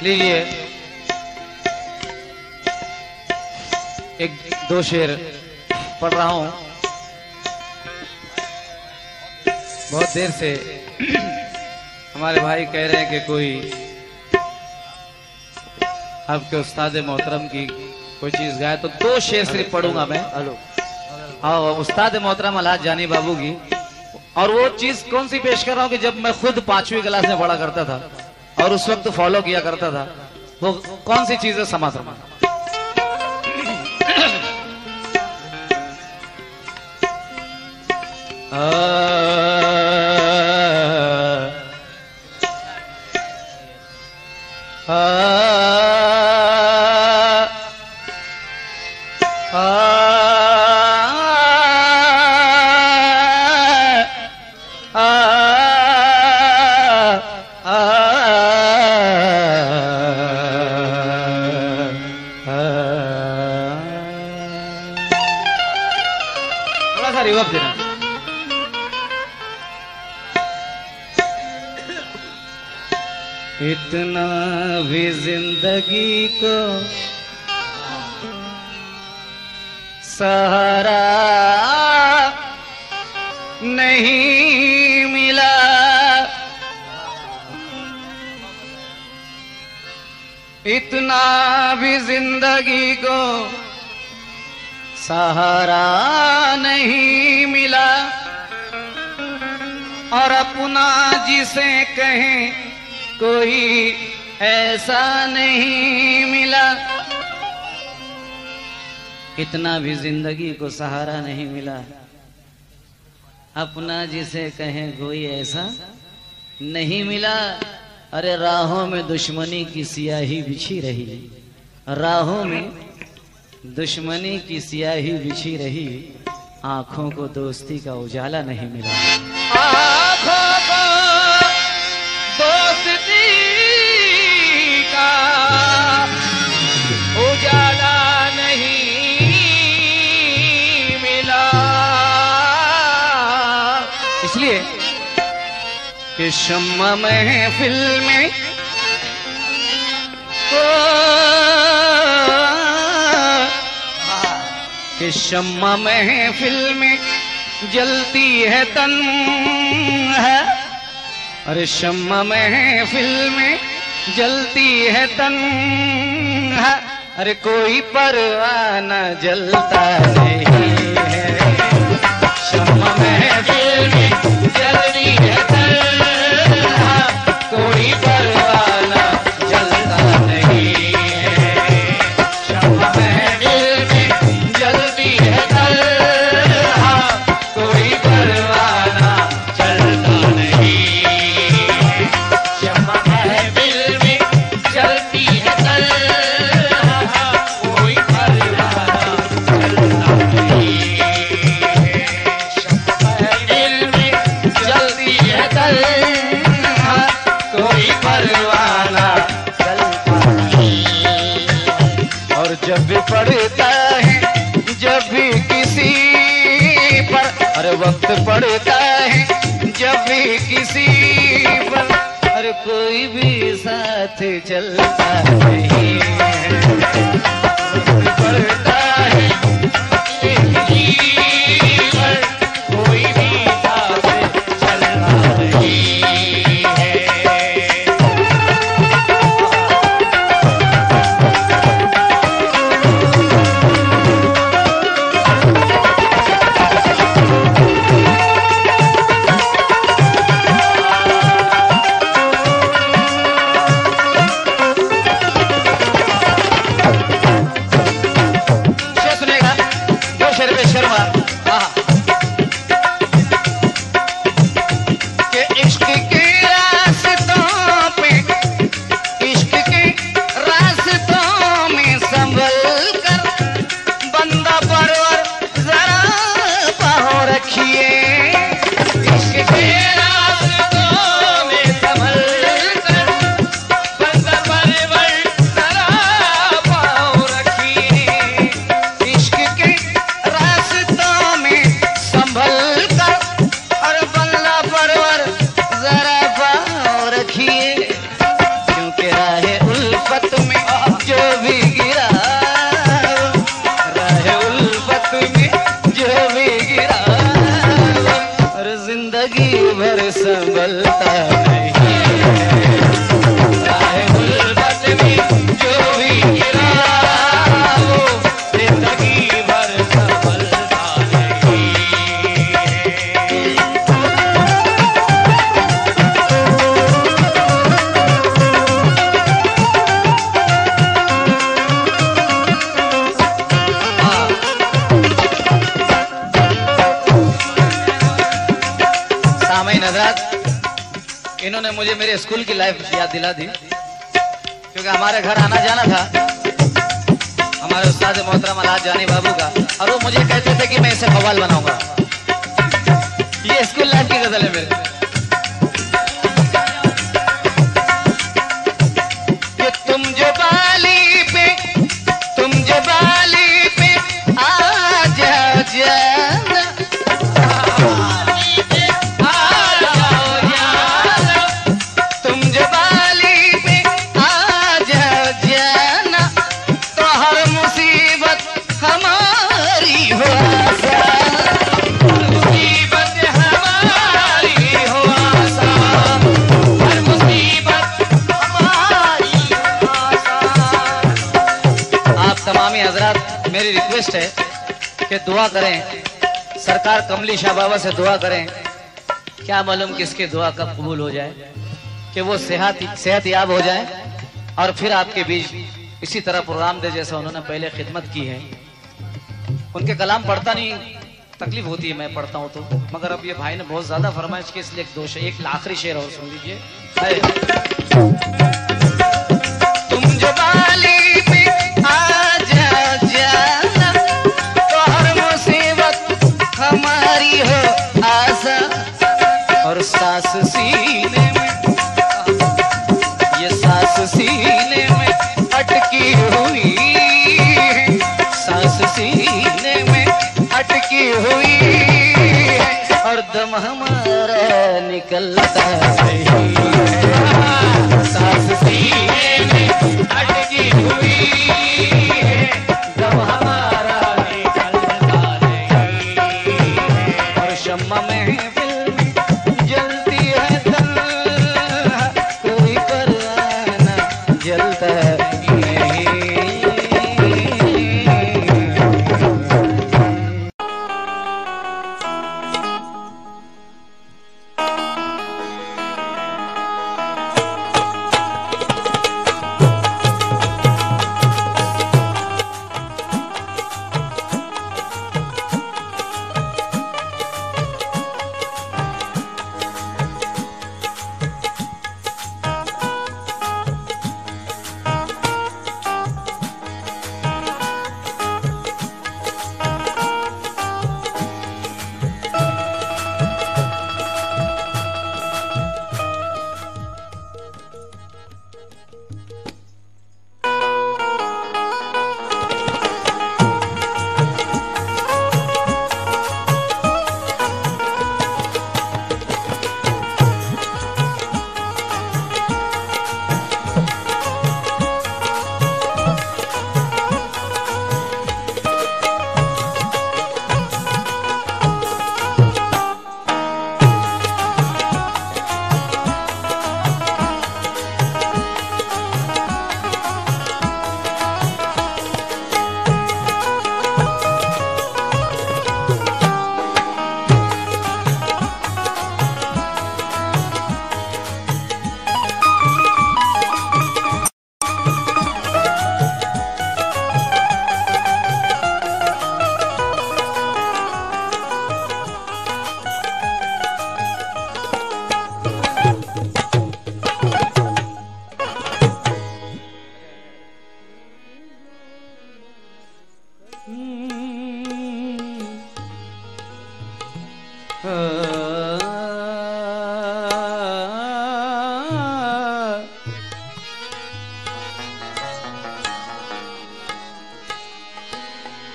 लीजिए एक दो शेर पढ़ रहा हूं। बहुत देर से हमारे भाई कह रहे हैं कि कोई आपके उस्ताद मोहतरम की कोई चीज गाए, तो दो शेर सिर्फ पढ़ूंगा मैं। हेलो हाँ, उस्ताद मोहतरम अलहाज जानी बाबू की। और वो चीज कौन सी पेश कर रहा हूँ कि जब मैं खुद 5वीं क्लास में पढ़ा करता था और उस वक्त फॉलो किया करता था, वो कौन सी चीज है समाधर्म। थोड़ा सा रिवर्ब देना। इतना भी जिंदगी को सहारा नहीं मिला, इतना भी जिंदगी को सहारा नहीं मिला, और अपना जिसे कहें कोई ऐसा नहीं मिला। इतना भी जिंदगी को सहारा नहीं मिला, अपना जिसे कहें कोई ऐसा नहीं मिला। अरे राहों में दुश्मनी की सियाही बिछी रही, राहों में दुश्मनी की सियाही बिछी रही, आंखों को दोस्ती का उजाला नहीं मिला। आंखों को दोस्ती का उजाला नहीं मिला, इसलिए कि शम्मा महफिल में कि शम्मा महफिल में जलती है तन है। अरे शम्मा महफिल में जलती है तन है, अरे कोई परवाह न जलता नहीं है। शम्मा महफिल में जलती है तन है, कोई परवाह न जलता नहीं है। शम्मा महफिल में जलती है तन है, कोई परवाह न जलता नहीं। जब भी पड़ता है, जब भी किसी पर, अरे वक्त पड़ता है जब भी किसी पर, अरे कोई भी साथ चलता नहीं है। पड़ता है किसी पर, कोई भी साथ चलता नहीं है। संभल संभलता नहीं। चाहे गुलबत में जो भी गिरा वो जिंदगी भर संभलता नहीं। इन्होंने मुझे मेरे स्कूल की लाइफ याद दिला दी, क्योंकि हमारे घर आना जाना था हमारे उस्ताद मोहतरम अलाज जानी बाबू का, और वो मुझे कहते थे कि मैं इसे कव्वाल बनाऊंगा। ये स्कूल लाइफ की गजल है मेरे। कि तुम जो बाली पे आ जाना, मेरी रिक्वेस्ट है कि दुआ करें, सरकार कमली शाह बाबा से दुआ करें। क्या मालूम किसकी दुआ कब कबूल हो जाए, कि वो सेहत याब हो जाए और फिर आपके बीच इसी तरह प्रोग्राम दे जैसा उन्होंने पहले खिदमत की है। उनके कलाम पढ़ता नहीं, तकलीफ होती है मैं पढ़ता हूँ तो, मगर अब ये भाई ने बहुत ज्यादा फरमाइश की, इसलिए एक आखिरी शेर और सुन लीजिए। तुम जो बाली पे आ जाना, तो हर मुसीबत हमारी हो आसा, और सांस सीने में, ये सांस सीने में अटकी हुई, सांस सीने में अटकी हुई है, और दम हमारा निकलता नहीं, सांस सीने में अटकी हुई है, दम हमारा निकलता नहीं, और शम्मा महफिल में जलती है तन्हा, कोई परवाना जलता नहीं।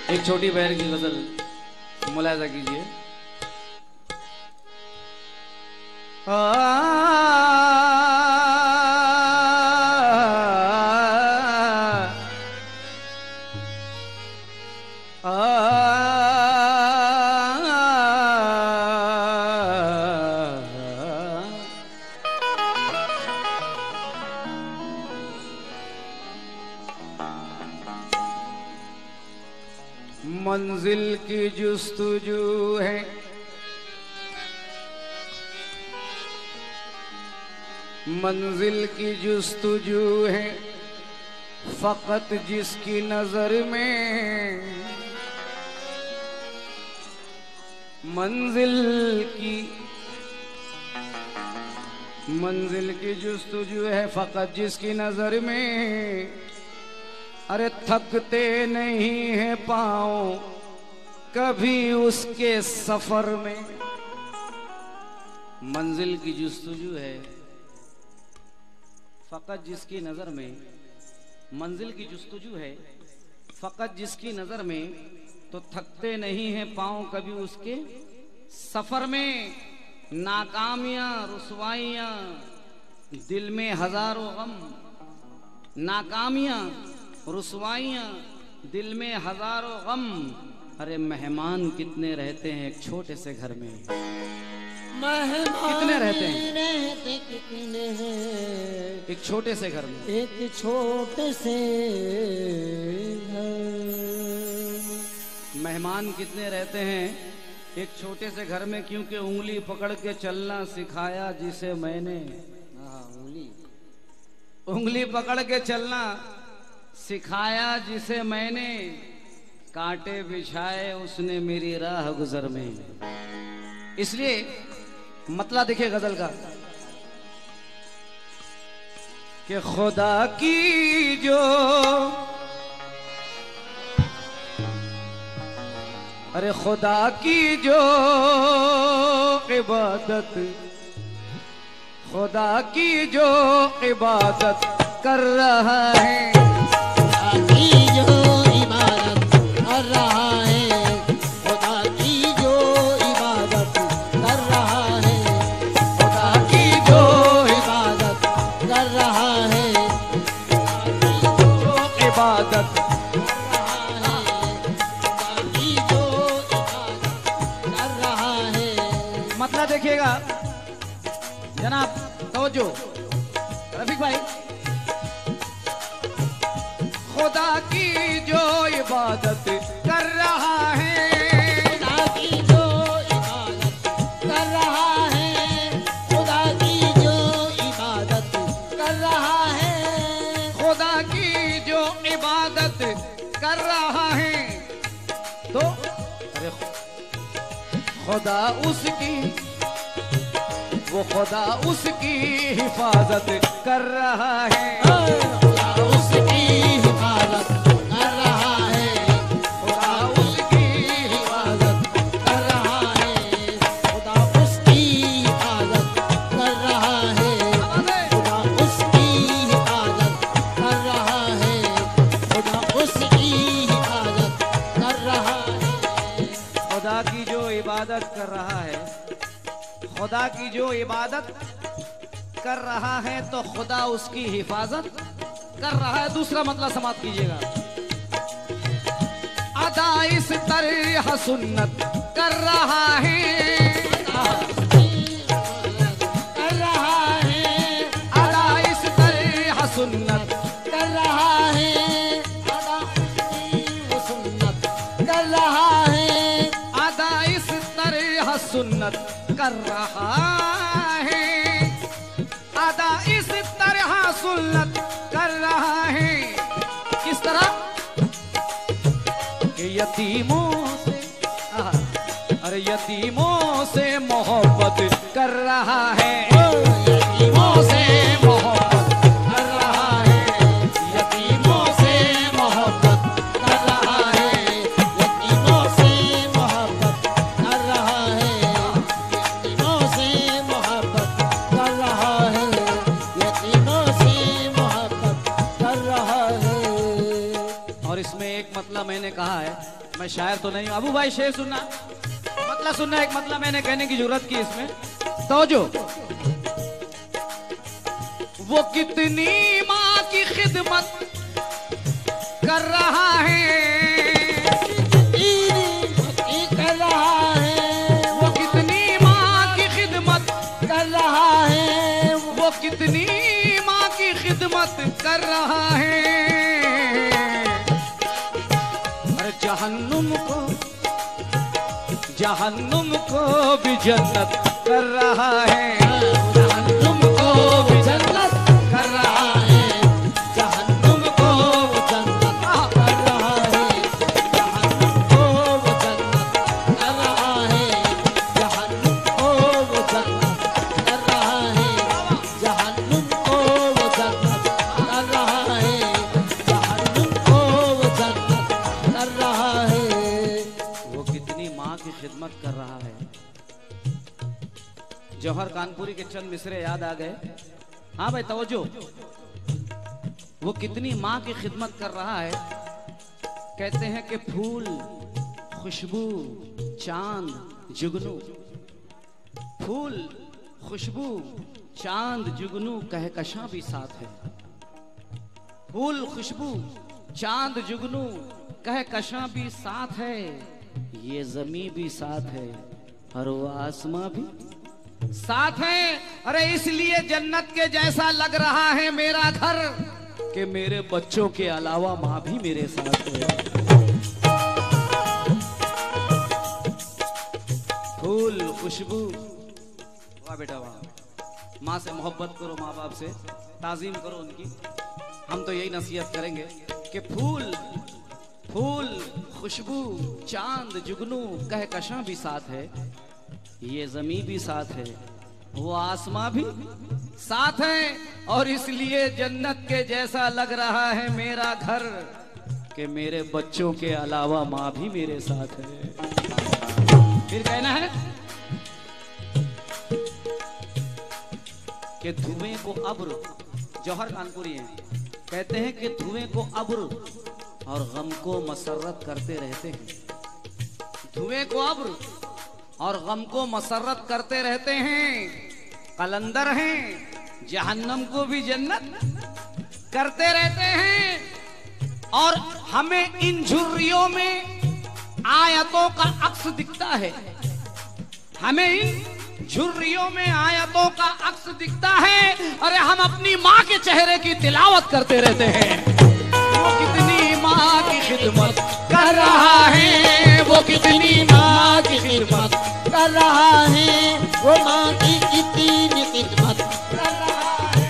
एक छोटी बहन की गजल मुलाजा कीजिए। मंजिल की जुस्तजू है, मंजिल की जुस्तजू है फकत जिसकी नजर में, मंजिल की जुस्तजू है फकत जिसकी नजर में। अरे थकते नहीं है पाँव कभी उसके सफर में। मंजिल की जुस्तजू है फकत जिसकी नजर में, मंजिल की जुस्तजू है फकत जिसकी नजर में, तो थकते नहीं हैं पाँव कभी उसके सफर में। नाकामियां रुसवाइयां दिल में हजारों गम, नाकामियां रुसवाइयां दिल में हजारों गम। अरे मेहमान कितने रहते हैं एक छोटे से घर में, कितने रहते हैं कितने हैं एक छोटे से घर में, एक छोटे से घर। मेहमान कितने रहते हैं एक छोटे से घर में, क्योंकि उंगली पकड़ के चलना सिखाया जिसे मैंने। उंगली पकड़ के चलना सिखाया जिसे मैंने, कांटे बिछाए उसने मेरी राह गुजर में। इसलिए मतलब देखिए गजल का कि खुदा की जो, अरे खुदा की जो इबादत, खुदा की जो इबादत कर रहा है, खुदा की जो इबादत कर रहा है, खुदा की जो इबादत कर रहा है, खुदा की जो इबादत कर रहा है, जो इबादत मतलब देखिएगा जनाब, तवज्जो रफीक भाई। खुदा की जो इबादत कर रहा है, खुदा की जो इबादत कर रहा है, खुदा की जो इबादत कर रहा है, खुदा की जो इबादत कर रहा है, तो अरे खुदा उसकी, वो खुदा उसकी हिफाजत कर रहा है, खुदा उसकी हिफाजत कर रहा है, खुदा उसकी हिफाजत कर रहा है, खुदा उसकी हिफाजत कर रहा है, खुदा उसकी हिफाजत कर रहा है, खुदा उसकी हिफाजत कर रहा है। खुदा की जो इबादत कर रहा है, खुदा की जो इबादत कर रहा है, तो खुदा उसकी हिफाजत कर रहा है। दूसरा मतलब समाप्त कीजिएगा, अदा इस तरह सुन्नत कर रहा है, कर रहा है, अदा इस तरह सुन्नत कर रहा है, अदा वो सुन्नत कर रहा है, अदा इस तरह सुन्नत कर रहा है, अदा इस तरह सुन्नत कर रहा है। किस तरह कि यतीमों से, अरे यतीमों से मोहब्बत कर रहा है, यतीमों से मोहब्बत कर रहा है, यतीमों से मोहब्बत कर रहा है, यतीमों से मोहब्बत कर रहा है, यतीमों से मोहब्बत कर रहा है, यतीमों से मोहब्बत कर रहा है। और इसमें एक मतलब मैंने कहा है, मैं शायर तो नहीं हूं, अबू भाई शेर सुनना, मतलब सुनना, एक मतलब मैंने कहने की जरूरत की इसमें, तो जो वो कितनी माँ की खिदमत कर रहा है, कर रहा है, वो कितनी माँ की खिदमत कर रहा है, वो कितनी माँ की खिदमत कर रहा है। अरे जहन्नुम को को भी जन्नत कर रहा है, जहन्नुम को भी जन्नत कर रहा है, जहन्नुम को वो जन्नत कर रहा है, जहन्नुम को वो जन्नत कर रहा है, जहन्नुम को वो जन्नत कर रहा है, जहन्नुम को वो जन्नत कर रहा है, जहन्नुम को वो जन्नत कर रहा है। वो कितनी माँ की खिदमत कर रहा है। जौहर कानपुरी के चंद मिसरे याद आ गए। हाँ भाई तवज्जो, वो कितनी माँ की खिदमत कर रहा है। कहते हैं कि फूल, खुशबू, चांद, जुगनू, फूल, खुशबू, चांद, जुगनू कहकशां भी साथ है। फूल, खुशबू, चांद, जुगनू कहकशां भी साथ है, ये जमी भी साथ है और वो आसमां भी साथ है। अरे इसलिए जन्नत के जैसा लग रहा है मेरा घर कि मेरे बच्चों के अलावा माँ भी मेरे साथ है। फूल, खुशबू, वाह बेटा वाह। माँ से मोहब्बत करो, माँ बाप से ताजीम करो उनकी। हम तो यही नसीहत करेंगे कि फूल, फूल, खुशबू, चांद, जुगनू कहकशां भी साथ है, ये जमी भी साथ है, वो आसमां भी साथ है। और इसलिए जन्नत के जैसा लग रहा है मेरा घर कि मेरे बच्चों के अलावा माँ भी मेरे साथ है। फिर कहना है कि धुएं को अब्र, जौहर कानपुरी है, कहते हैं कि धुएं को अब्र और गम को मसरत करते रहते हैं। धुएं को अब्र और गम को मसरत करते रहते हैं। कलंदर हैं, जहन्नम को भी जन्नत करते रहते हैं। और हमें इन झुर्रियों में आयतों का अक्स दिखता है, हमें इन झुर्रियों में आयतों का अक्स दिखता है। अरे हम अपनी माँ के चेहरे की तिलावत करते रहते हैं। वो कितनी माँ की खिदमत कर रहा है, वो कितनी माँ की खिदमत कर रहा है, वो माँ की कितनी खिदमत कर रहा है,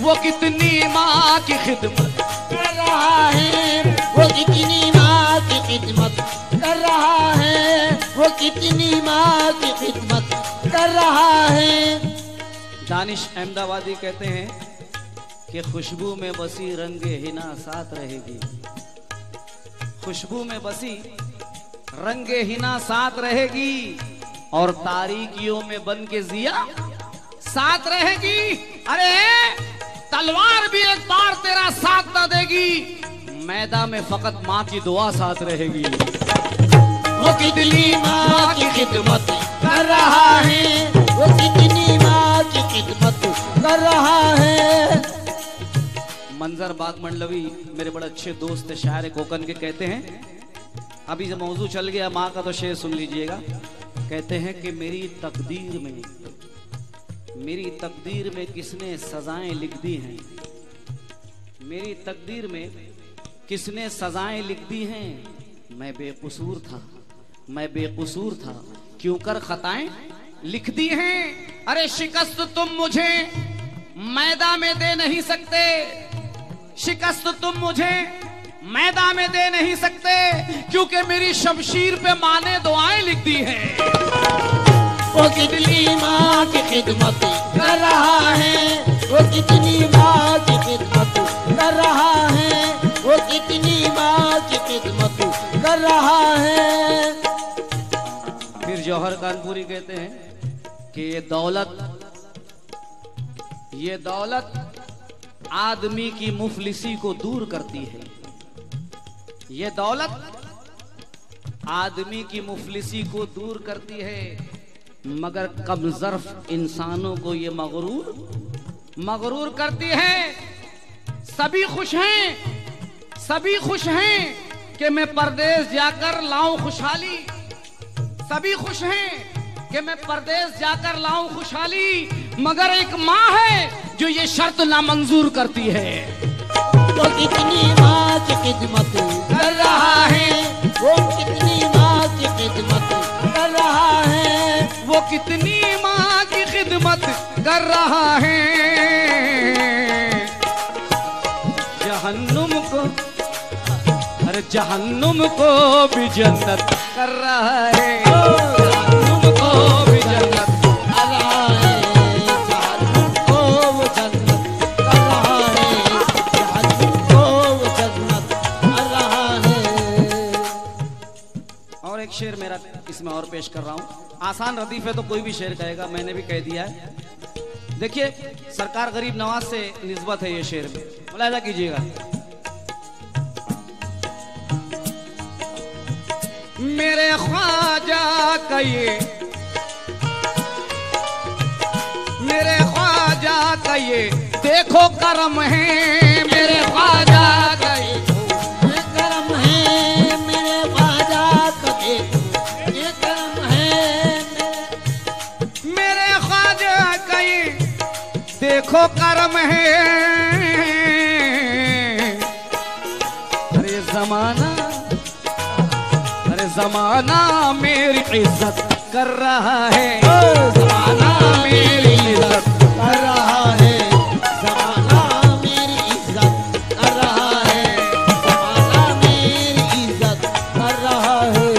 वो कितनी माँ की खिदमत कर रहा है, वो कितनी माँ की खिदमत कर रहा है, वो कितनी माँ की खिदमत कर रहा है। दानिश अहमदाबादी कहते हैं कि खुशबू में बसी रंगे हिना साथ रहेगी। खुशबू में बसी रंगे हिना साथ रहेगी और तारीकियों में बन के जिया साथ रहेगी। अरे तलवार भी एक बार तेरा साथ न देगी, मैदान में फकत माँ की दुआ साथ रहेगी। वो कितनी माँ की खिदमत कर रहा है, वो कितनी माँ की खिदमत कर रहा है। मंजर बाग मंडलवी मेरे बड़े अच्छे दोस्त शायर कोकन के कहते हैं, अभी जब मौजू चल गया माँ का तो शेर सुन लीजिएगा। कहते हैं कि मेरी तकदीर में किसने सजाएं लिख दी हैं, मेरी तकदीर में किसने सजाएं लिख दी हैं। मैं बेकसूर था क्यों कर खताएं लिख दी हैं। अरे शिकस्त तुम मुझे मैदान में दे नहीं सकते, शिकस्त तुम मुझे मैदान में दे नहीं सकते, क्योंकि मेरी शमशीर पे माँ ने दुआएं लिख दी हैं। वो कितनी माँ की खिदमत कर रहा है, वो कितनी माँ की खिदमत कर रहा है, वो कितनी माँ की खिदमत कर रहा है। फिर जौहर कानपुरी कहते हैं कि ये दौलत आदमी की मुफलिसी को दूर करती है। ये दौलत आदमी की मुफलिसी को दूर करती है, मगर कमज़र्फ इंसानों को ये मगरूर करती है। सभी खुश हैं कि मैं परदेश जाकर लाऊं खुशहाली, सभी खुश हैं कि मैं परदेश जाकर लाऊं खुशहाली, मगर एक माँ है जो ये शर्त नामंजूर करती है। वो कितनी माँ की खिदमत कर रहा है, वो कितनी माँ की खिदमत कर रहा है। वो कितनी माँ की खिदमत कर रहा है, जहन्नुम को, अरे जहन्नुम को भी जन्नत कर रहा है, जहन्नुम को भी जन्नत कर रहा है, जहन्नुम को वो जन्नत कर रहा है, जहन्नुम को वो जन्नत कर रहा है। और एक शेर मेरा इसमें और पेश कर रहा हूँ, आसान रदीफ है तो कोई भी शेर कहेगा, मैंने भी कह दिया है। देखिए सरकार गरीब नवाज से निस्बत है ये शेर में, मुलाहिजा कीजिएगा। मेरे ख्वाजा का ये, मेरे ख्वाजा का ये देखो करम है, मेरे ख्वाजा का ये करम है, मेरे ख्वाजा का ये करम है, मेरे ख्वाजा का ये देखो करम है। अरे जमाना, अरे जमाना मेरी इज्जत कर रहा है, जमाना मेरी इज्जत कर रहा है, जमाना मेरी इज्जत कर रहा है, जमाना मेरी इज्जत कर रहा है,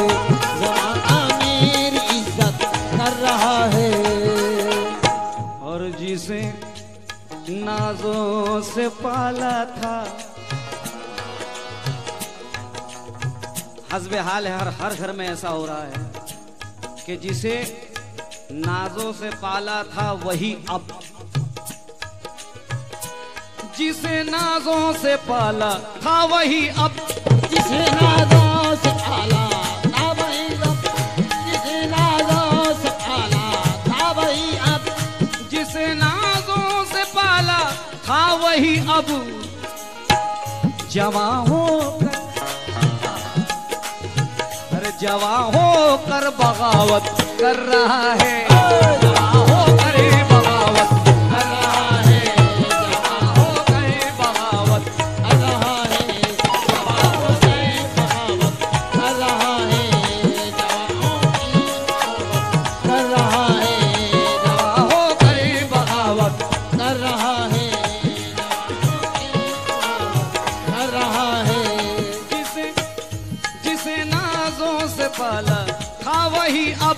जमाना मेरी इज्जत कर रहा है। और जिसे नाजों से पाला था, हस्बे हाल है, हर घर में ऐसा हो रहा है कि जिसे नाजों से पाला था वही अब, जिसे नाजों से पाला था वही अब, जिसे नाजों से पाला था वही अब, जिसे नाजों से पाला था वही अब, जिसे नाजों से पाला था वही अब, जवां होकर, अरे जवां होकर बगावत कर रहा है, जवां होकर बगावत कर रहा है, जवां होकर बगावत कर रहा है, जवां होकर बगावत कर रहा है, जवां होकर बगावत कर रहा है, कर रहा है। जिसे जिसे नाजों से पाला था वही अब,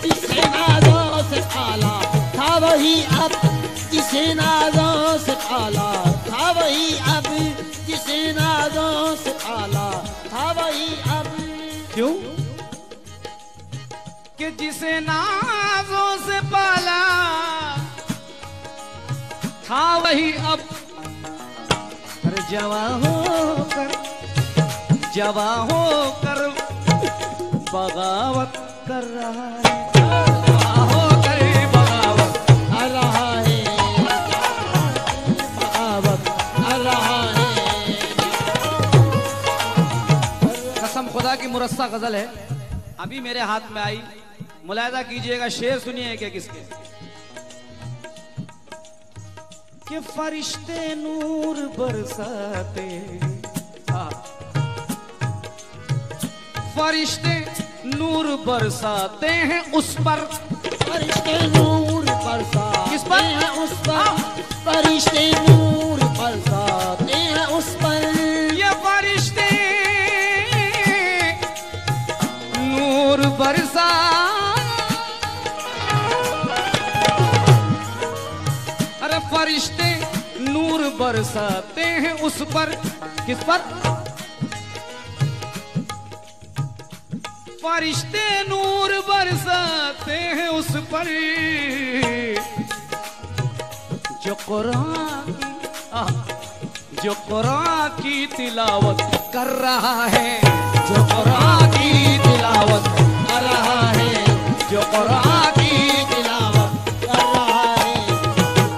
जिसे नाजों से पाला था वही अब, जिसे नाजों से पाला था वही अब, जिसे नाजों से पाला था वही अब। क्यों? कि जिसे नाजों से पाला था वही अब, अरे जवां होकर, जवां होकर बगावत कर रहा है, जवां होकर बगावत कर रहा है, बगावत कर रहा है। कसम खुदा की मुरस्सा गजल है, अभी मेरे हाथ में आई, मुलाहिजा कीजिएगा, शेर सुनिए क्या किसके, कि फरिश्ते नूर बरसाते, फरिश्ते नूर बरसाते हैं उस पर, फरिश्ते नूर बरसाते किस पर हैं उस पर, फरिश्ते नूर बरसाते हैं उस पर, ये फरिश्ते नूर बरसा, अरे फरिश्ते नूर बरसाते हैं उस पर, किस पर, फरिश्ते नूर बरसाते हैं उस पर, जो कुरान की, जो कुरान की तिलावत कर रहा है, जो कुरान की तिलावत कर रहा है, जो कुरान की तिलावत कर रहा है,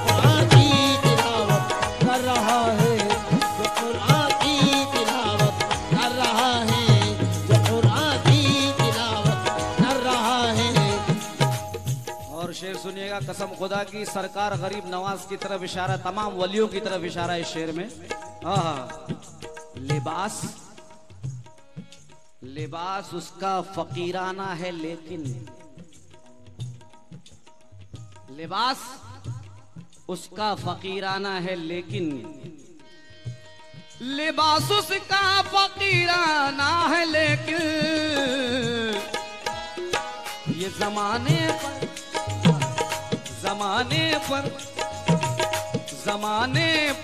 कुरान की तिलावत कर रहा है, जो कुरान की तिलावत कर रहा है, जो कुरान की तिलावत कर रहा है। और शेर सुनिएगा, कसम खुदा की, सरकार गरीब नवाज की तरफ इशारा, तमाम वलियों की तरफ इशारा है इस शेर में। लिबास, लिबास उसका फकीराना है, लेकिन लिबास उसका फकीराना है, लेकिन लिबास उसका फकीराना है, लेकिन ये जमाने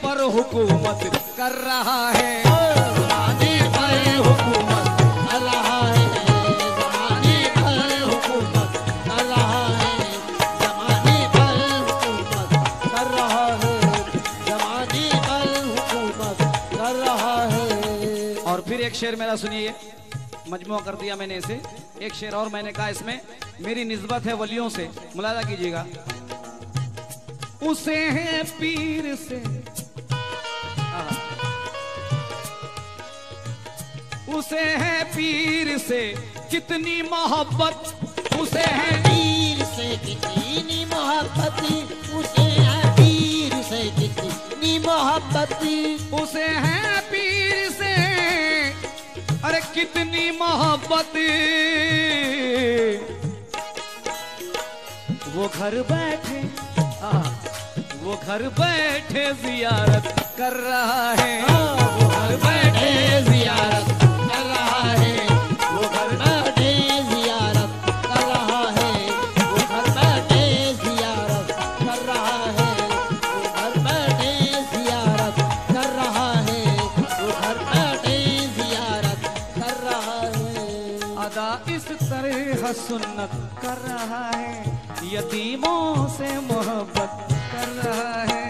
पर हुकूमत कर रहा है, जमाने पर हुकूमत कर रहा है, जमाने पर हुकूमत कर रहा है, जमाने पर हुकूमत कर रहा है, जमाने पर हुकूमत कर रहा है। और फिर एक शेर मेरा सुनिए, मजमुआ कर दिया मैंने इसे। एक शेर और मैंने कहा इसमें मेरी निस्बत है वलियों से, मुलाजा कीजिएगा। उसे है पीर से, उसे है पीर से कितनी मोहब्बत, उसे है पीर से कितनी मोहब्बत, उसे है पीर से कितनी मोहब्बत, उसे है पीर से, अरे कितनी मोहब्बत। वो घर बैठे, वो घर बैठे जियारत कर रहा है, वो घर बैठे जियारत कर रहा है, वो घर बैठे जियारत कर रहा है, वो घर बैठे जियारत कर रहा है, वो घर बैठे जियारत कर रहा है, वो घर बैठे जियारत कर रहा है। अदा इस तरह सुन्नत कर रहा है, यतीमों से मोहब्बत कर रहा है,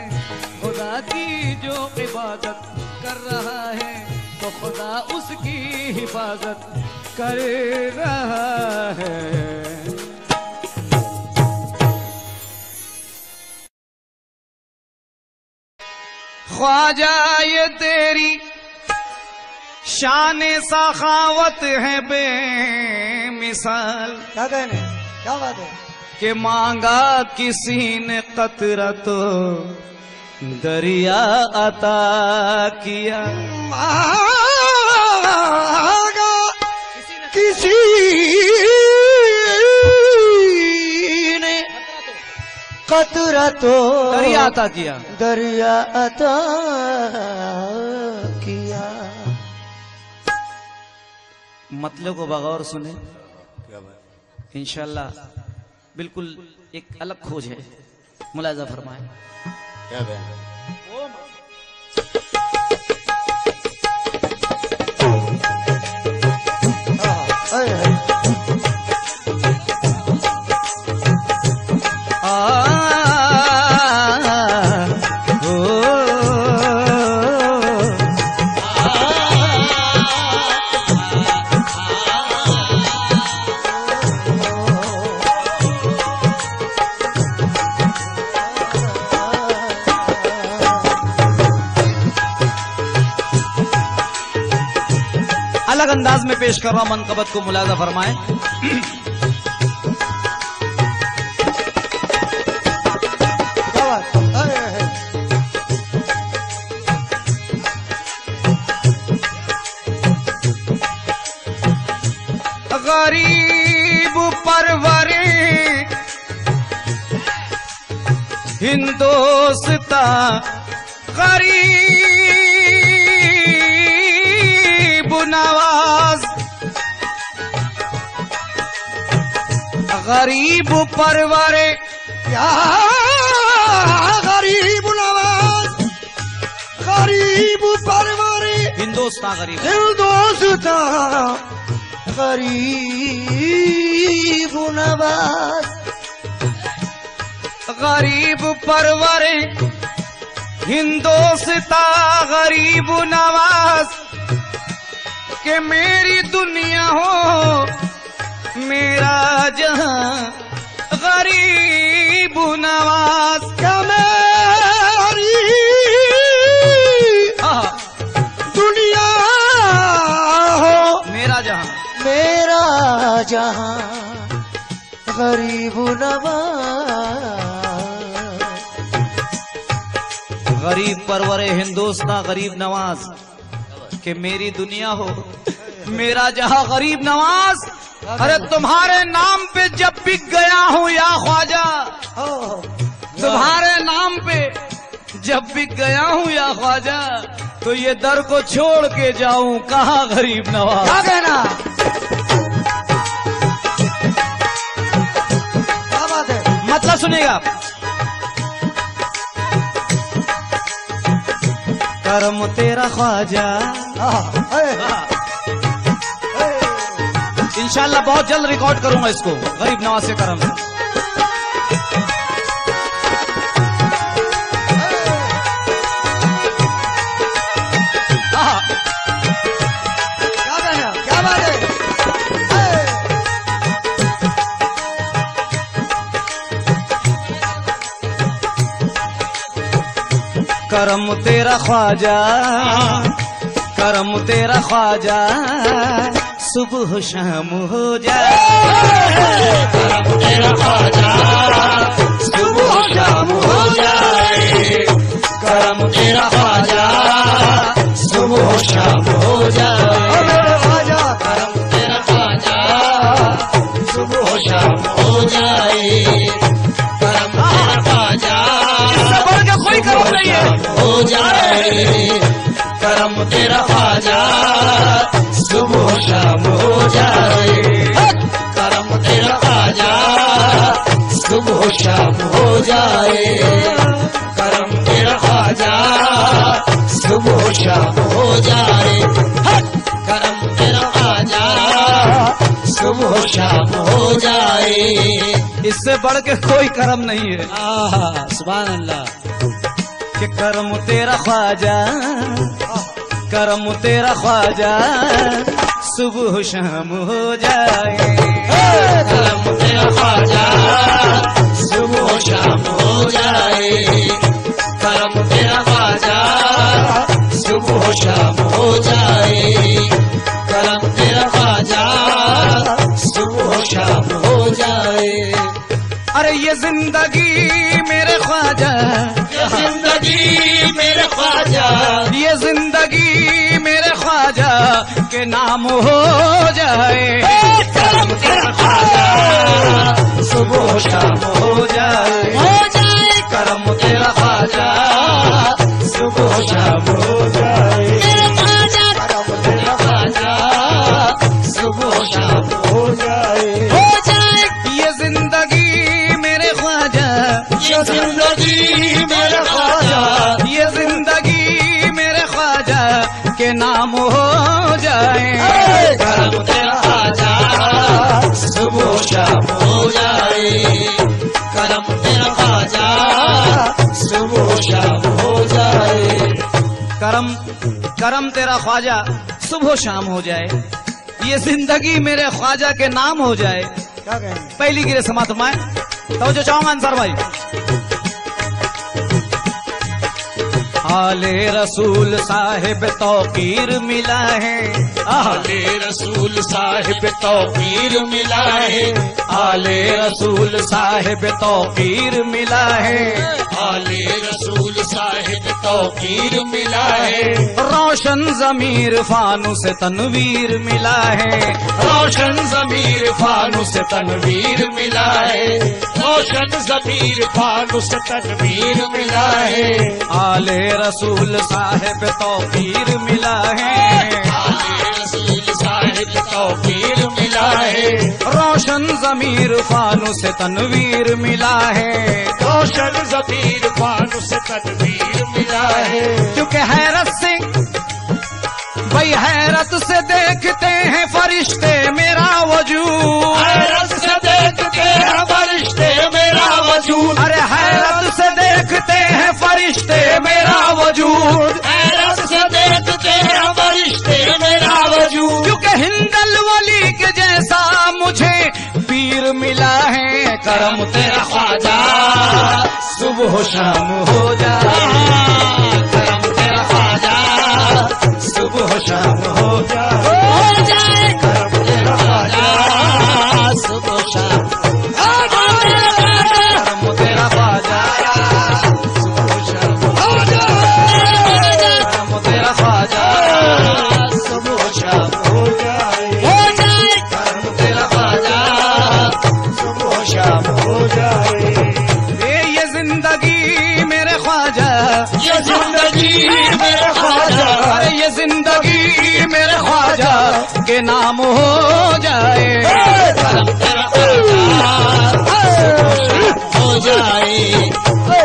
खुदा की जो इबादत कर रहा है, तो खुदा उसकी हिफाजत कर रहा है। ख्वाजा ये तेरी शान सखावत है बेमिसाल, क्या कहने, क्या बात है? कि मांगा किसी ने कतरा तो दरिया अता किया, मांगा किसी ने कतरा तो दरिया अता किया, दरिया अता किया। मतलब को बगौर सुने इंशाल्लाह बिल्कुल एक अलग खोज है, मुलाजा फरमाए। क्या बहन अलग अंदाज में पेश कर रहा हूं, मनकबत को मुलाजा फरमाए। गरीब परवरे हिंदोस्ता, गरीब नवाज, गरीब परवरे क्या गरीब नवाज, गरीब परवरे हिंदोस्तान गरीब, हिंदोस्तान गरीब नवाज, गरीब परवरे हिंदोस्तान गरीब नवाज, के मेरी दुनिया हो मेरा जहां गरीब नवाज, क्या मेरी दुनिया हो मेरा जहां, मेरा जहां गरीब नवाज। गरीब परवरे हिंदोस्तान गरीब नवाज, के मेरी दुनिया हो मेरा जहां गरीब नवाज। अरे तुम्हारे नाम पे जब बिक गया हूँ या ख्वाजा, जब भी गया हूँ या ख्वाजा तो ये दर को छोड़ के जाऊं कहाँ गरीब नवाज। क्या कहना, क्या बात है। मतलब सुनिएगा, करम तेरा ख्वाजा। इंशाल्लाह बहुत जल्द रिकॉर्ड करूंगा इसको गरीब नवाज से करम से। क्या कहना, क्या बात है। करम तेरा ख्वाजा, करम तेरा ख्वाजा, सुबह शाम हो जाए। करम तेरा ख्वाजा, सुबह शाम हो जाए। करम तेरा ख्वाजा, सुबह शाम हो जाए। मेरे ख्वाजा, करम तेरा ख्वाजा, सुबह शाम हो जाए। करम तेरा ख्वाजा, कोई करम नहीं है, हो जाए। करम तेरा ख्वाजा, सुबह शाम हो जाए। करम तेरा ख्वाजा, सुबह शाम हो जाए। करम तेरा ख्वाजा, सुबह शाम हो जाए। करम तेरा ख्वाजा, सुबह शाम हो जाए। इससे बढ़ के कोई करम नहीं है। सुभान अल्लाह। कि करम तेरा ख्वाजा, करम तेरा ख्वाजा, सुबह शाम हो जाए। करम तेरा ख्वाजा, सुबह शाम हो जाए। करम तेरा ख्वाजा, सुबह शाम हो जाए। करम तेरा ख्वाजा, सुबह शाम हो जाए। अरे ये जिंदगी मेरे ख्वाजा, ये जिंदगी मेरे ख्वाजा, ये जिंदगी मेरे ख्वाजा के नाम हो जाए। करम तेरा ख्वाजा, सुबह शाम हो जाए। हो जाए। करम तेरा ख्वाजा, सुबह शाम हो जाए। तेरा ख्वाजा, करम तेरा ख्वाजा, सुबह शाम हो जाए। हो जाए। ये जिंदगी मेरे ख्वाजा, ये जिंदगी मेरे ख्वाजा, ये जिंदगी मेरे ख्वाजा के नाम हो जाए। करम तेरा ख्वाजा, सुबह शाम हो जाए। करम तेरा ख्वाजा, सुबह शाम हो जाए। करम, करम तेरा ख्वाजा सुबह शाम हो जाए। ये जिंदगी मेरे ख्वाजा के नाम हो जाए। क्या कहेंगे। पहली गिरे समात में तो जो चाहूंगा अंसार भाई। आले रसूल साहिब तौकीर मिला है, आले रसूल साहिब तौकीर मिला है। आले रसूल साहिब तौकीर मिला है। आले रसूल साहिब तौकीर मिला है। रोशन ज़मीर फानू से तनवीर मिला है। रोशन ज़मीर फानू से तनवीर मिला है। रोशन ज़मीर फानू से तनवीर मिला है। आले रसूल साहिब तौकीर मिला है। आले रसूल साहिब तौकीर मिला है। रोशन ज़मीर फानू से तनवीर मिला है। रोशन ज़मीर फानू से तनवीर मिला है। क्योंकि हैरत से भाई हैरत से देखते हैं फरिश्ते मेरा वजूद। हैरत से देखते हैं फरिश्ते मेरा वजूद। अरे हैरत से देखते हैं फरिश्ते मेरा वजूद। हैरत से देखते हैं फरिश्ते मेरा वजूद। क्योंकि हिंदल वली के जैसा मुझे पीर मिला है। करम तेरा ख्वाजा, सुबह शाम हो जाए। करम तेरा ख्वाजा, सुबह शाम हो जाए। हो जाए। करम तेरा ख्वाजा, सुबह शाम हो जाए। करम तेरा ख्वाजा, सुबह शाम हो जाए। करम तेरा ख्वाजा, सुबह शाम हो जाए। हो जाए। करम तेरा ख्वाजा, सुबह शाम हो जाए। ये जिंदगी मेरे ख्वाजा, जिंदगी मेरे ख्वाजा के नाम हो जाए। करम तेरा हो जाए,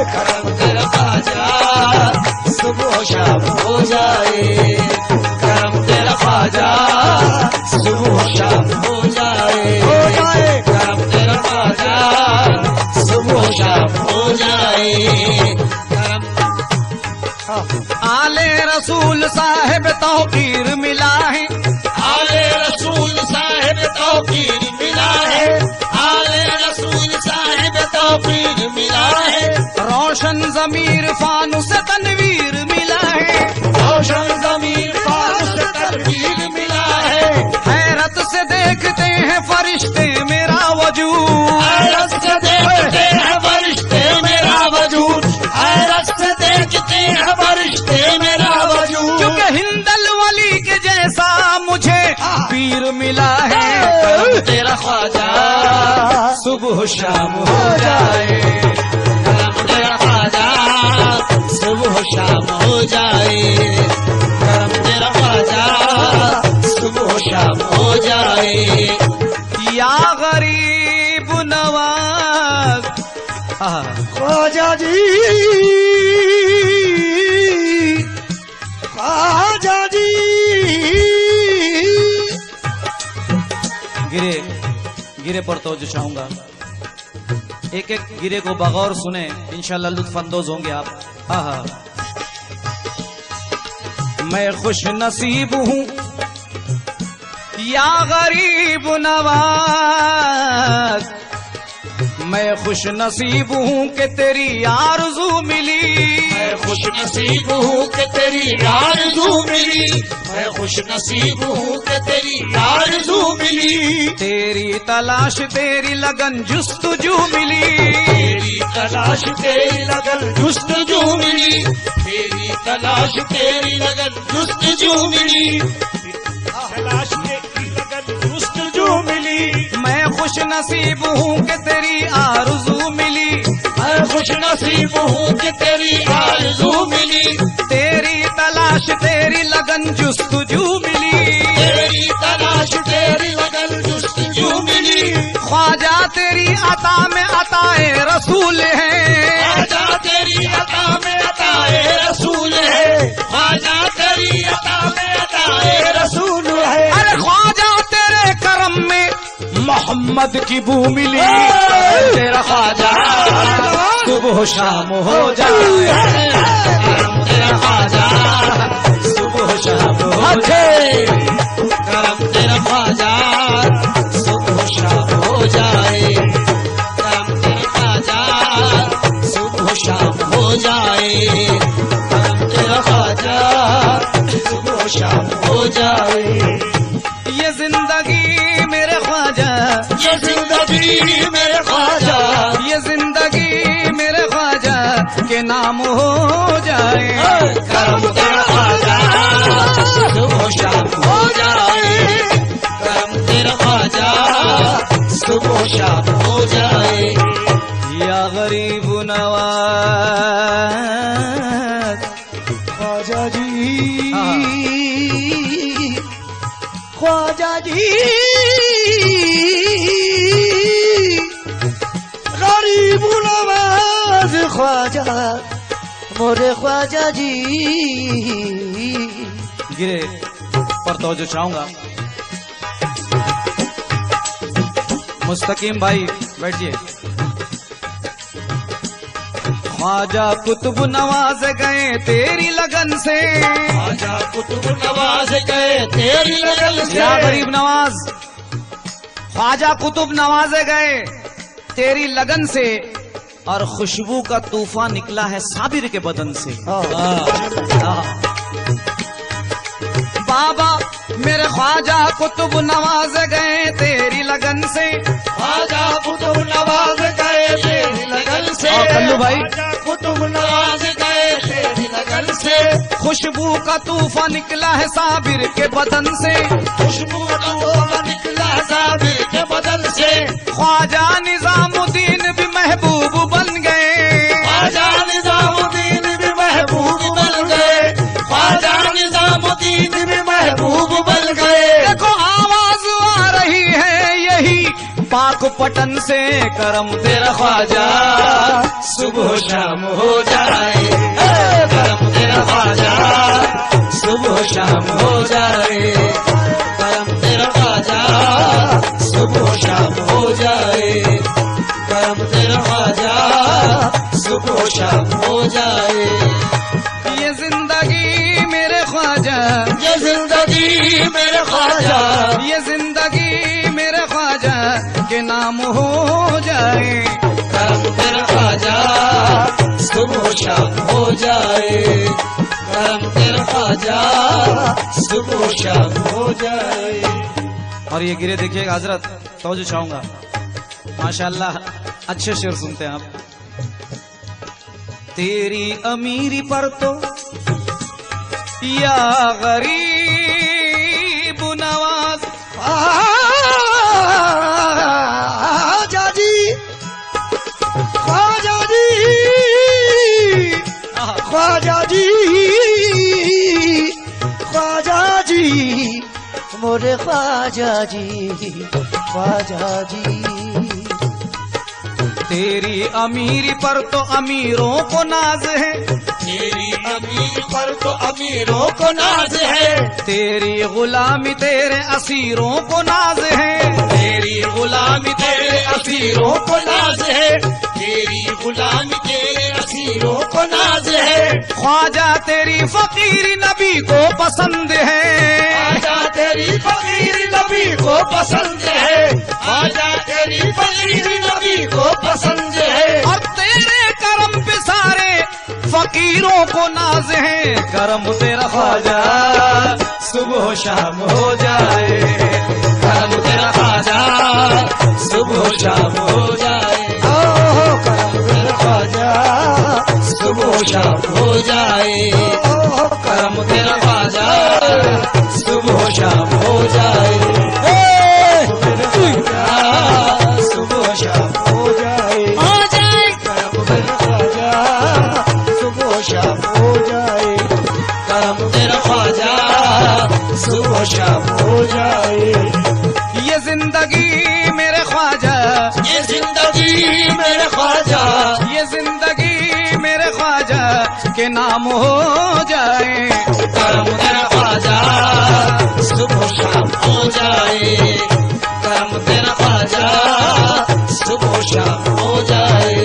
करम तेरा ख्वाजा सुबह शाम हो जाए, करम तेरा ख्वाजा सुबह शाम हो जाए, करम तेरा ख्वाजा सुबह शाम हो जाए। आले रसूल साहिब तौकीर मिला है, आले रसूल साहिब तौकीर मिला है, आले रसूल साहिब तौकीर मिला है, रोशन ज़मीर फानुस तनवीर मिला है, रोशन ज़मीर फानुस तनवीर मिला है, हैरत से देखते हैं फरिश्ते मेरा वजूद, हैरत से देखते हैं फरिश्ते मेरा वजूद, हैरत से देखते हैं फरिश्ते मेरा वजूद, क्योंकि हिंदल वली के जैसा मुझे पीर मिला है। करम तेरा ख्वाजा सुबह शाम हो जाए, करम तेरा ख्वाजा सुबह शाम हो जाए, करम तेरा ख्वाजा सुबह शाम हो जाए। या गरीब नवाज ख्वाजा जी, ख्वाजा जी। गिरे गिरे पर तवज्जो चाहूंगा, एक एक गिरे को बगौर सुने, इंशाल्लाह लुत्फ अंदोज होंगे आप। आहा, मैं खुश नसीब हूँ या गरीब नवाज, मैं खुश नसीब हूँ कि तेरी आरज़ू मिली, मैं खुश नसीब हूँ कि तेरी आरज़ू मिली, मैं खुश नसीब हूँ कि तेरी आरज़ू मिली, तेरी तलाश तेरी लगन जुस्तजू मिली, तेरी तलाश तेरी लगन जुस्तजू मिली, तेरी तलाश तेरी लगन जुस्तजू मिली, तलाश तेरी लगन जुस्तजू मिली। मैं खुश नसीब हूँ कि तेरी आरज़ू मिली, मैं खुश नसीब हूँ कि तेरी आरज़ू मिली, तेरी तलाश तेरी लगन जुस्तजू मिली, तेरी तलाश तेरी लगन जुस्तजू मिली, ख्वाजा तेरी अता में अताए रसूल है, ख्वाजा तेरी अता में अताए रसूल है, ख्वाजा तेरी अता में अताए रसूल है। अरे ख्वाजा तेरे करम में मोहम्मद की बू मिली, तेरा ख्वाजा सुबह शाम हो जाए, तेरा ख्वाजा सुबह शाम हो जाए, करम तेरा ख्वाजा सुबह शाम हो जाए, करम तेरा ख्वाजा सुबह शाम हो जाए, करम तेरा ख्वाजा सुबह शाम हो जाए। ये जिंदगी मेरे ख्वाजा, ये जिंदगी मेरे ख्वाजा, ये जिंदगी मेरे ख्वाजा के नाम हो जाए, करम तेरा ख्वाजा सुबह शाम हो जाए, करम तेरा ख्वाजा सुबह शाम हो जाए। या गरीब नवाज। ख्वाजा जी, हाँ। ख्वाजा जी, गरीब नवाज ख्वाजा, मोरे ख्वाजा जी। गिरे पर तवज्जो चाहूंगा, मुस्तकीम भाई बैठिए। ख्वाजा कुतुब नवाज गए तेरी लगन से, ख्वाजा कुतुब नवाज गए तेरी लगन से, या गरीब नवाज, ख्वाजा कुतुब नवाजे गए तेरी लगन से, और खुशबू का तूफान निकला है साबिर के बदन से। बाबा मेरे ख्वाजा कुतुब नवाज गए तेरी लगन से, ख्वाजा कुतुब नवाज गए तेरी लगन से, कल्लू भाई ख्वाजा कुतुब नवाज गए तेरी लगन से, खुशबू का तूफान निकला है साबिर के बदन से, खुशबू का तूफान निकला साबिर के बदन से, ख्वाजा निजामुद्दीन भी महबूब बन गए, ख्वाजा निजामुद्दीन भी महबूब बन गए, ख्वाजा निजामुद्दीन बटन से करम तेरा ख्वाजा सुबह शाम हो जाए, करम तेरा ख्वाजा सुबह शाम हो जाए, करम तेरा ख्वाजा सुबह शाम हो जाए, करम तेरा ख्वाजा सुबह शाम हो जाए। ये जिंदगी मेरे ख्वाजा, ये जिंदगी मेरे ख्वाजा, ये जिंदगी मेरे ख्वाजा के नाम हो जाए, करम तेरा ख्वाजा सुबह शाम हो जाए, करम तेरा ख्वाजा सुबह शाम हो जाए। और ये गिरे देखिएगा हजरत, तवज्जो चाहूंगा, माशाल्लाह अच्छे शेर सुनते हैं आप। तेरी अमीरी पर तो या गरीब नवाज ख्वाजा जी, ख्वाजा जी, ख्वाजा जी, ख्वाजा जी, मोरे ख्वाजा जी, ख्वाजा जी। तेरी अमीरी पर तो अमीरों को नाज है, तेरी अमीर पर तो अमीरों को नाज है, तेरी गुलामी तेरे असीरों को नाज है, तेरी गुलामी तेरे असीरों को नाज है, तेरी गुलामी तेरे असीरों को नाज है। ख्वाजा तेरी फकीरी नबी को पसंद है, ख्वाजा तेरी फकीरी नबी को पसंद है, ख्वाजा तेरी फकीरी नबी को पसंद है। और तेरे करम पे सारे फकीरों को नाज है, करम तेरा ख्वाजा सुबह शाम हो जाए, करम तेरा ख्वाजा सुबह शाम हो जाए, करम तेरा ख्वाजा सुबह शाम हो जाए, करम तेरा ख्वाजा सुबह शाम हो जाए, सुबह शाम हो जाए, करम तेरा ख्वाजा सुबह शाम हो जाए, करम तेरा ख्वाजा सुबह शाम हो जाए। ये जिंदगी मेरे ख्वाजा, ये जिंदगी मेरे ख्वाजा, ये जिंदगी मेरे ख्वाजा के नाम हो जाए, करम तेरा ख्वाजा सुबह शाम हो जाए, करम तेरा ख्वाजा सुबह शाम हो जाए,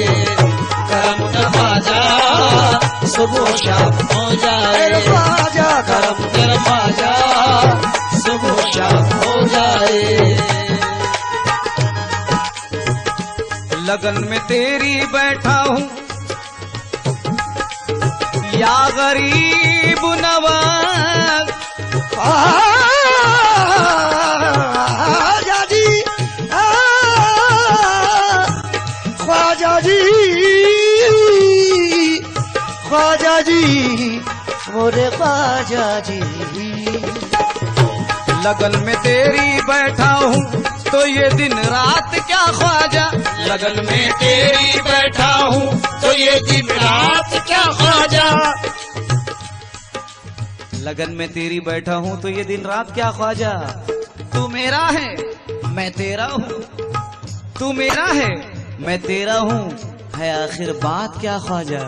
करम तेरा ख्वाजा सुबह शाम हो जाए, ख्वाजा करम तेरा ख्वाजा सुबह शाम हो जाए। लगन में तेरी बैठा हूँ या गरीब नवाज, ख्वाजा जी, ख्वाजा जी, ख्वाजा जी, मोरे ख्वाजा जी। लगन में तेरी बैठा हूँ तो ये दिन रात क्या ख्वाजा, लगन में तेरी बैठा हूँ तो ये दिन रात क्या ख्वाजा, लगन में तेरी बैठा हूँ तो ये दिन रात क्या ख्वाजा। तू मेरा है मैं तेरा हूँ, तू मेरा है मैं तेरा हूँ, है आखिर बात क्या ख्वाजा।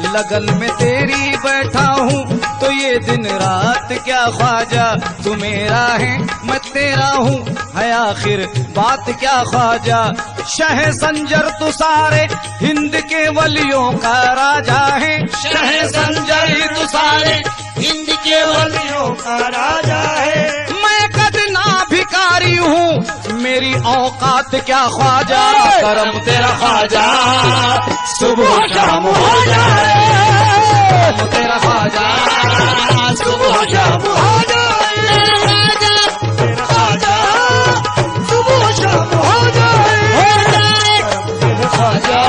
लगन में तेरी बैठा हूँ तो ये दिन रात क्या ख्वाजा, तू मेरा है मैं तेरा हूँ, है आखिर बात क्या ख्वाजा। शह संजर तू सारे हिंद के वलियों का राजा है, शह संजर तू सारे हिंद के वलियों का राजा है, मैं कदना भिकारी हूँ मेरी औकात क्या ख्वाजा। करम तेरा ख्वाजा सुबह शाम हो जाए, करम तेरा ख्वाजा सुबह शाम हो जाए, तेरा ख्वाजा सुबह शाम हो जाए, तेरा ख्वाजा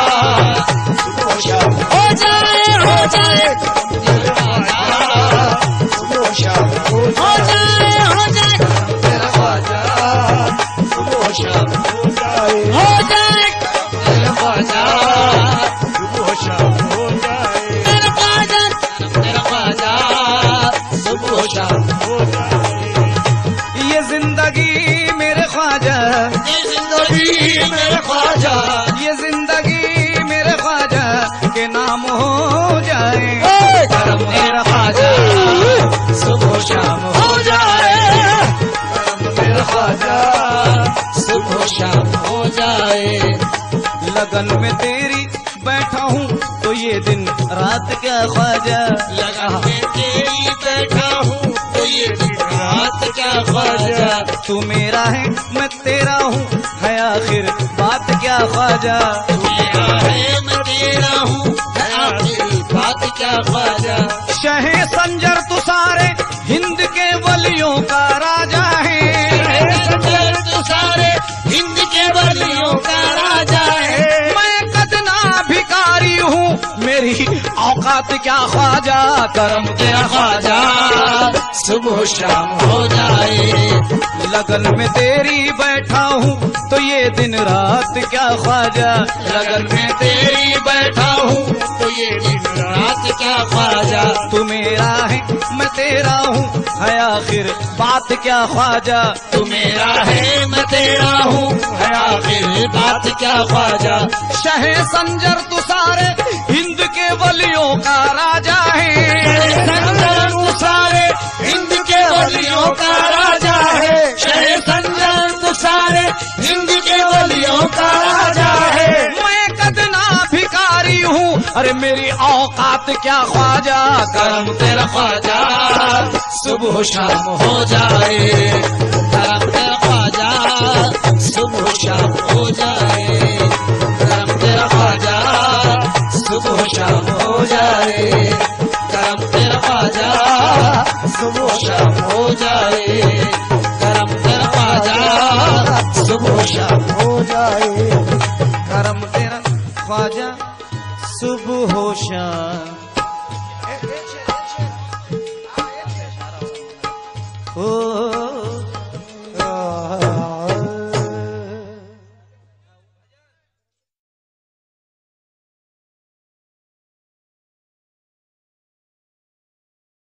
सुबह शाम हो जाए, तेरा ख्वाजा सुबह शाम हो जाए, तेरा ख्वाजा सुबह शाम हो जाए, तेरा ख्वाजा सुबह शाम हो जाए, तेरा ख्वाजा ख्वाजा, ये जिंदगी मेरे ख्वाजा के नाम हो जाए। करम मेरा ख्वाजा सुबह शाम हो जाए, करम मेरा ख्वाजा सुबह शाम हो जाए। लगन में तेरी बैठा हूँ तो ये दिन रात क्या ख्वाजा, लगन में तेरी बैठा हूँ तो ये दिन रात क्या ख्वाजा, तू मेरा है मैं तेरा हूँ है आखिर बात क्या ख्वाजा, तू मेरा है मैं तेरा हूँ है आखिर बात क्या ख्वाजा। शहे संजर तू सारे हिंद के वलियों का राजा है, संजर तू सारे हिंद के वलियों का राजा है। मैं कदना भिखारी हूँ मेरी औकात क्या ख्वाजा, करम तेरा ख्वाजा सुबह शाम हो जाए, लगन में तेरी बैठा हूँ तो ये दिन रात क्या ख्वाजा, लगन में तेरी बैठा हूँ तो ये दिन रात क्या ख्वाजा, तू मेरा है मैं तेरा हूँ है आखिर बात क्या ख्वाजा, तू मेरा है मैं तेरा हूँ है आखिर बात क्या ख्वाजा। शहे संजर तू सारे हिंद के वलियों का राजा है, संजर तू सारे हिंद के वलियों का राजा है, शहे संजर तू सारे हिंद के वलियों का राजा है। मैं कदना भिखारी हूँ अरे मेरी औकात क्या ख्वाजा, करम तेरा ख्वाजा सुबह शाम हो जाए, करम तेरा ख्वाजा सुबह शाम हो जाए, करम तेरा ख्वाजा सुबह शाम हो जाए, करम तेरा ख्वाजा सुबह शाम हो जाए, करम तेरा ख्वाजा सुबह शाम हो जाए। करम तेरा ख्वाजा सुबह हो शाम हो